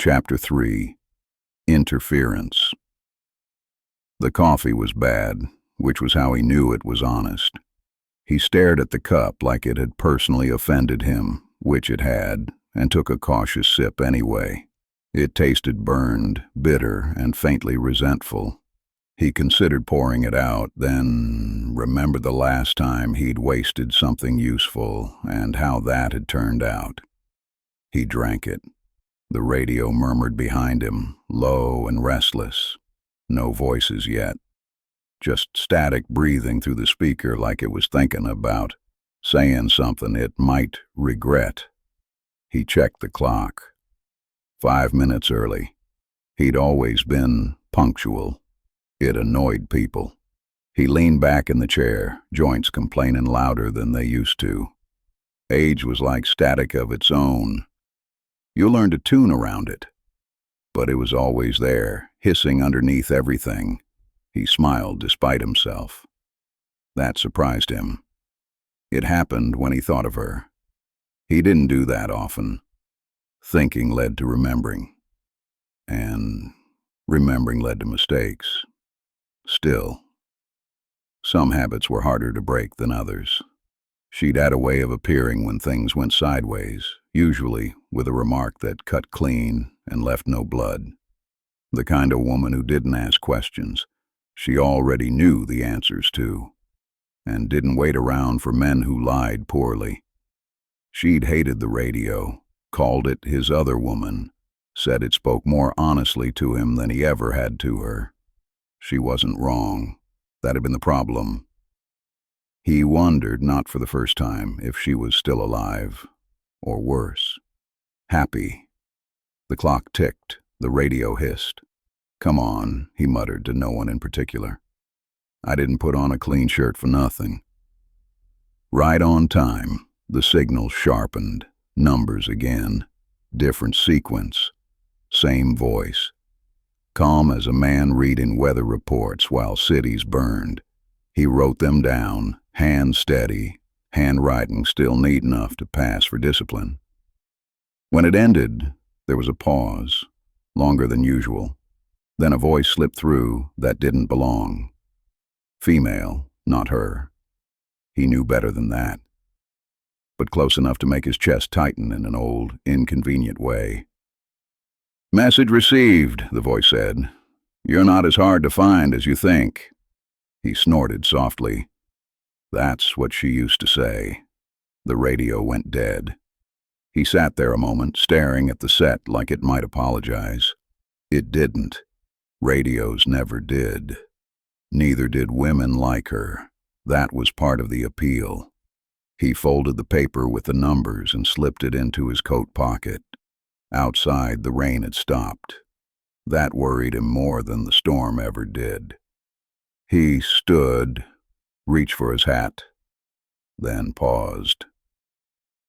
Chapter 3. Interference. The coffee was bad, which was how he knew it was honest. He stared at the cup like it had personally offended him, which it had, and took a cautious sip anyway. It tasted burned, bitter, and faintly resentful. He considered pouring it out, then remembered the last time he'd wasted something useful and how that had turned out. He drank it. The radio murmured behind him, low and restless. No voices yet. Just static breathing through the speaker like it was thinking about saying something it might regret. He checked the clock. 5 minutes early. He'd always been punctual. It annoyed people. He leaned back in the chair, joints complaining louder than they used to. Age was like static of its own. You learned to tune around it. But it was always there, hissing underneath everything. He smiled despite himself. That surprised him. It happened when he thought of her. He didn't do that often. Thinking led to remembering. And remembering led to mistakes. Still, some habits were harder to break than others. She'd had a way of appearing when things went sideways, usually with a remark that cut clean and left no blood. The kind of woman who didn't ask questions. She already knew the answers to, and didn't wait around for men who lied poorly. She'd hated the radio, called it his other woman, said it spoke more honestly to him than he ever had to her. She wasn't wrong. That had been the problem. He wondered, not for the first time, if she was still alive, or worse, happy. The clock ticked, the radio hissed. "Come on," he muttered to no one in particular. "I didn't put on a clean shirt for nothing." Right on time, the signal sharpened, numbers again, different sequence, same voice. Calm as a man reading weather reports while cities burned. He wrote them down, hand steady, handwriting still neat enough to pass for discipline. When it ended, there was a pause, longer than usual. Then a voice slipped through that didn't belong. Female, not her. He knew better than that. But close enough to make his chest tighten in an old, inconvenient way. "Message received," the voice said. "You're not as hard to find as you think." He snorted softly. That's what she used to say. The radio went dead. He sat there a moment, staring at the set like it might apologize. It didn't. Radios never did. Neither did women like her. That was part of the appeal. He folded the paper with the numbers and slipped it into his coat pocket. Outside, the rain had stopped. That worried him more than the storm ever did. He stood, reached for his hat, then paused.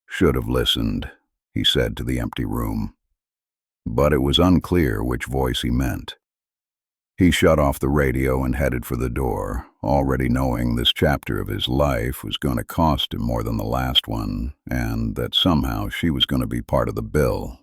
"Should have listened," he said to the empty room. But it was unclear which voice he meant. He shut off the radio and headed for the door, already knowing this chapter of his life was going to cost him more than the last one, and that somehow she was going to be part of the bill.